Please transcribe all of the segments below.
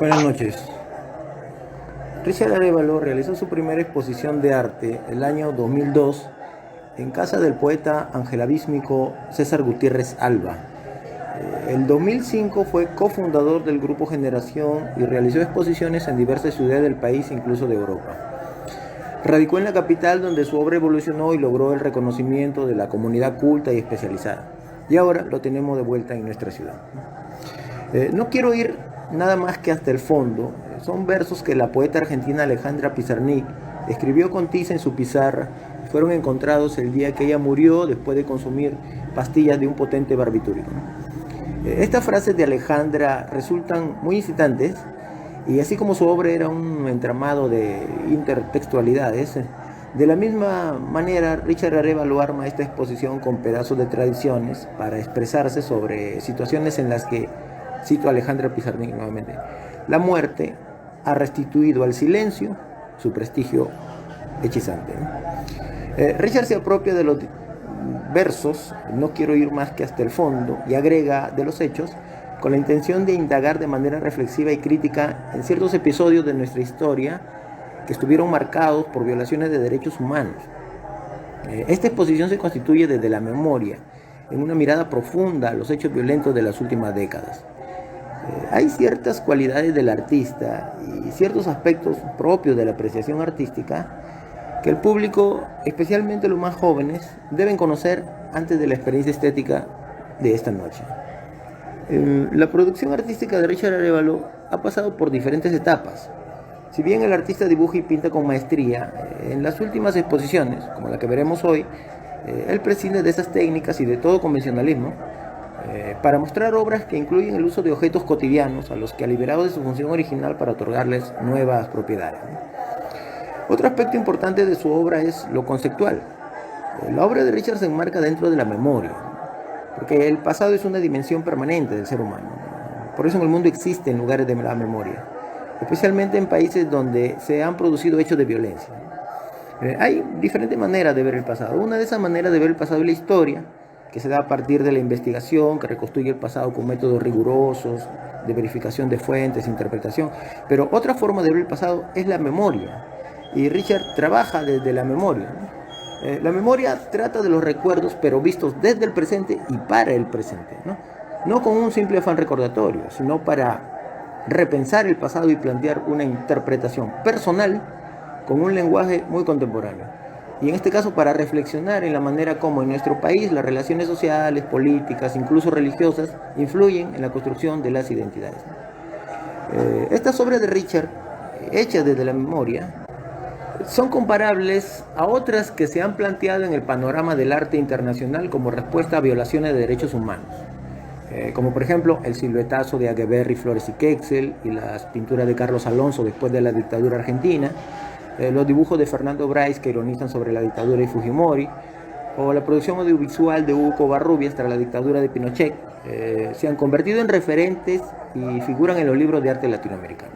Buenas noches. Richard Arévalo realizó su primera exposición de arte el año 2002 en casa del poeta angelabísmico César Gutiérrez Alba. El 2005 fue cofundador del grupo Generación y realizó exposiciones en diversas ciudades del país, incluso de Europa. Radicó en la capital, donde su obra evolucionó y logró el reconocimiento de la comunidad culta y especializada. Y ahora lo tenemos de vuelta en nuestra ciudad. No quiero ir nada más que hasta el fondo. Son versos que la poeta argentina Alejandra Pizarnik escribió con tiza en su pizarra. Fueron encontrados el día que ella murió después de consumir pastillas de un potente barbitúrico. Estas frases de Alejandra resultan muy incitantes, y así como su obra era un entramado de intertextualidades, de la misma manera Richard Arévalo arma esta exposición con pedazos de tradiciones para expresarse sobre situaciones en las que, cito a Alejandra Pizarnik nuevamente, la muerte ha restituido al silencio su prestigio hechizante. Richard se apropia de los versos, no quiero ir más que hasta el fondo, y agrega de los hechos, con la intención de indagar de manera reflexiva y crítica en ciertos episodios de nuestra historia que estuvieron marcados por violaciones de derechos humanos. Esta exposición se constituye desde la memoria, en una mirada profunda a los hechos violentos de las últimas décadas. Hay ciertas cualidades del artista y ciertos aspectos propios de la apreciación artística que el público, especialmente los más jóvenes, deben conocer antes de la experiencia estética de esta noche. La producción artística de Richard Arévalo ha pasado por diferentes etapas. Si bien el artista dibuja y pinta con maestría, en las últimas exposiciones, como la que veremos hoy, él prescinde de esas técnicas y de todo convencionalismo para mostrar obras que incluyen el uso de objetos cotidianos a los que ha liberado de su función original para otorgarles nuevas propiedades. Otro aspecto importante de su obra es lo conceptual. La obra de Richard se enmarca dentro de la memoria, porque el pasado es una dimensión permanente del ser humano. Por eso en el mundo existen lugares de la memoria, especialmente en países donde se han producido hechos de violencia. Hay diferentes maneras de ver el pasado. Una de esas maneras de ver el pasado es la historia, que se da a partir de la investigación, que reconstruye el pasado con métodos rigurosos, de verificación de fuentes, interpretación. Pero otra forma de ver el pasado es la memoria, y Richard trabaja desde la memoria. La memoria trata de los recuerdos, pero vistos desde el presente y para el presente, no con un simple afán recordatorio, sino para repensar el pasado y plantear una interpretación personal con un lenguaje muy contemporáneo. Y en este caso para reflexionar en la manera como en nuestro país las relaciones sociales, políticas, incluso religiosas, influyen en la construcción de las identidades. Estas obras de Richard, hechas desde la memoria, son comparables a otras que se han planteado en el panorama del arte internacional como respuesta a violaciones de derechos humanos, como por ejemplo el siluetazo de Agueberry, Flores y Quexel, y las pinturas de Carlos Alonso después de la dictadura argentina, los dibujos de Fernando Bryce que ironizan sobre la dictadura de Fujimori, o la producción audiovisual de Hugo Covarrubias tras la dictadura de Pinochet, se han convertido en referentes y figuran en los libros de arte latinoamericano.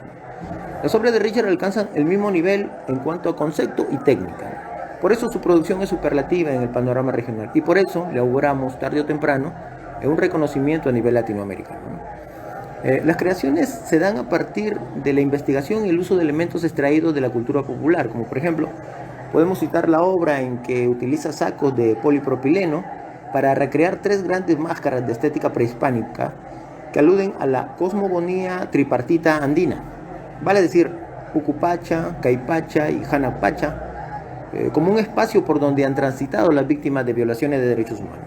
Las obras de Richard alcanzan el mismo nivel en cuanto a concepto y técnica. Por eso su producción es superlativa en el panorama regional, y por eso le auguramos tarde o temprano un reconocimiento a nivel latinoamericano. Las creaciones se dan a partir de la investigación y el uso de elementos extraídos de la cultura popular, como por ejemplo, podemos citar la obra en que utiliza sacos de polipropileno para recrear tres grandes máscaras de estética prehispánica que aluden a la cosmogonía tripartita andina, vale decir, Ucupacha, Caipacha y Janapacha, como un espacio por donde han transitado las víctimas de violaciones de derechos humanos.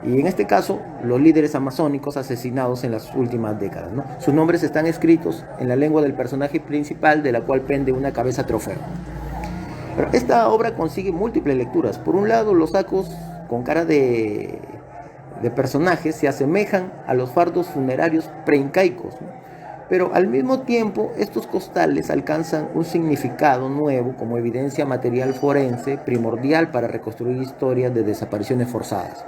Y en este caso, los líderes amazónicos asesinados en las últimas décadas. Sus nombres están escritos en la lengua del personaje principal, de la cual pende una cabeza trofeo. Pero esta obra consigue múltiples lecturas. Por un lado, los sacos con cara de personajes se asemejan a los fardos funerarios preincaicos, pero al mismo tiempo estos costales alcanzan un significado nuevo como evidencia material forense primordial para reconstruir historias de desapariciones forzadas.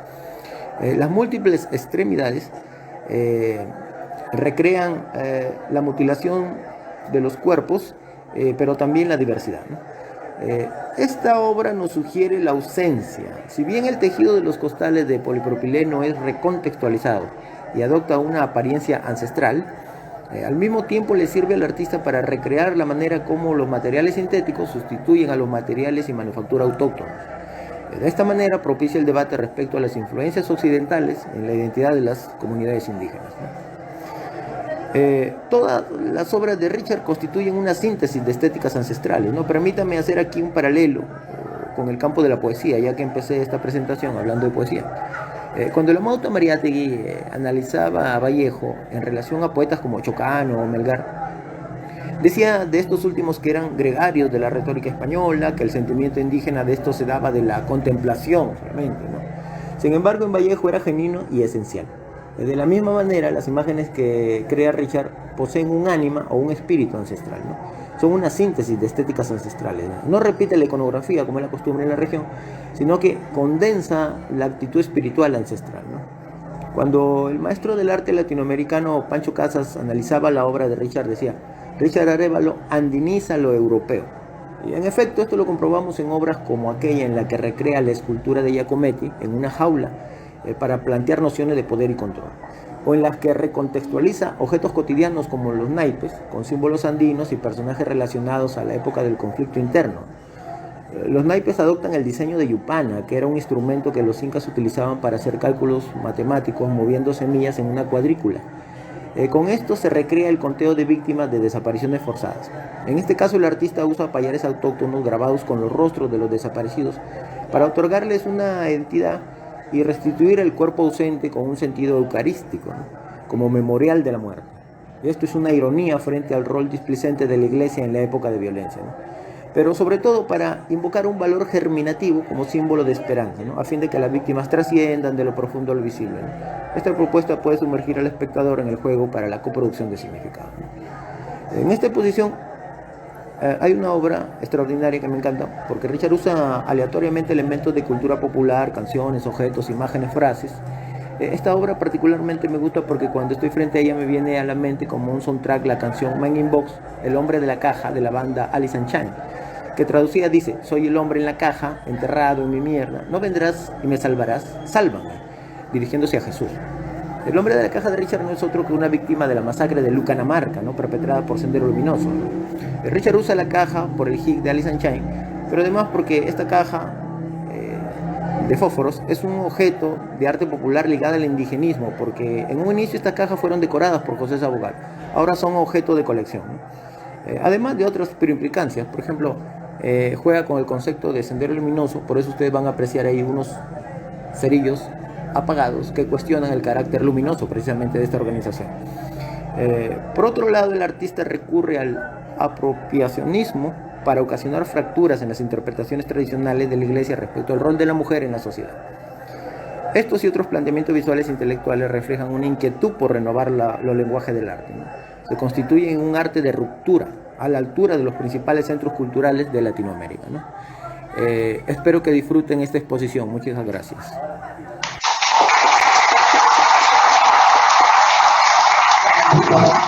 Las múltiples extremidades recrean la mutilación de los cuerpos, pero también la diversidad. Esta obra nos sugiere la ausencia. Si bien el tejido de los costales de polipropileno es recontextualizado y adopta una apariencia ancestral, Al mismo tiempo le sirve al artista para recrear la manera como los materiales sintéticos sustituyen a los materiales y manufactura autóctonos. De esta manera propicia el debate respecto a las influencias occidentales en la identidad de las comunidades indígenas, ¿no? Todas las obras de Richard constituyen una síntesis de estéticas ancestrales, ¿no? Permítame hacer aquí un paralelo con el campo de la poesía, ya que empecé esta presentación hablando de poesía. Cuando el Amauto Mariátegui analizaba a Vallejo en relación a poetas como Chocano o Melgar, decía de estos últimos que eran gregarios de la retórica española, que el sentimiento indígena de estos se daba de la contemplación solamente, ¿no? Sin embargo, en Vallejo era genuino y esencial. De la misma manera, las imágenes que crea Richard poseen un ánima o un espíritu ancestral, ¿no? Son una síntesis de estéticas ancestrales, ¿no? No repite la iconografía como es la costumbre en la región, sino que condensa la actitud espiritual ancestral, ¿no? Cuando el maestro del arte latinoamericano Pancho Casas analizaba la obra de Richard, decía: Richard Arévalo andiniza lo europeo. Y en efecto, esto lo comprobamos en obras como aquella en la que recrea la escultura de Giacometti en una jaula para plantear nociones de poder y control, o en las que recontextualiza objetos cotidianos como los naipes, con símbolos andinos y personajes relacionados a la época del conflicto interno. Los naipes adoptan el diseño de Yupana, que era un instrumento que los incas utilizaban para hacer cálculos matemáticos moviendo semillas en una cuadrícula. Con esto se recrea el conteo de víctimas de desapariciones forzadas. En este caso, el artista usa payares autóctonos grabados con los rostros de los desaparecidos para otorgarles una entidad y restituir el cuerpo ausente con un sentido eucarístico, ¿no? Como memorial de la muerte. Y esto es una ironía frente al rol displicente de la Iglesia en la época de violencia, ¿no? Pero sobre todo para invocar un valor germinativo como símbolo de esperanza, ¿no? A fin de que las víctimas trasciendan de lo profundo a lo visible, ¿no? Esta propuesta puede sumergir al espectador en el juego para la coproducción de significado, ¿no? En esta exposición hay una obra extraordinaria que me encanta, porque Richard usa aleatoriamente elementos de cultura popular, canciones, objetos, imágenes, frases. Esta obra particularmente me gusta porque cuando estoy frente a ella me viene a la mente como un soundtrack la canción Man in Box, El hombre de la caja, de la banda Alice in Chains, que traducida dice: soy el hombre en la caja, enterrado en mi mierda, no vendrás y me salvarás, sálvame, dirigiéndose a Jesús. El hombre de la caja de Richard no es otro que una víctima de la masacre de Lucanamarca, ¿no? Perpetrada por Sendero Luminoso, ¿no? Richard usa la caja por el hit de Alice in Chains, pero además porque esta caja de fósforos es un objeto de arte popular ligado al indigenismo, porque en un inicio estas cajas fueron decoradas por José Sabogal, ahora son objeto de colección, ¿no? Además de otras implicancias, por ejemplo, juega con el concepto de Sendero Luminoso, por eso ustedes van a apreciar ahí unos cerillos apagados que cuestionan el carácter luminoso precisamente de esta organización. Por otro lado, el artista recurre al apropiacionismo para ocasionar fracturas en las interpretaciones tradicionales de la Iglesia respecto al rol de la mujer en la sociedad. Estos y otros planteamientos visuales e intelectuales reflejan una inquietud por renovar los lenguajes del arte, ¿no? Se constituyen un arte de ruptura a la altura de los principales centros culturales de Latinoamérica, ¿no? Espero que disfruten esta exposición. Muchas gracias. Thank you.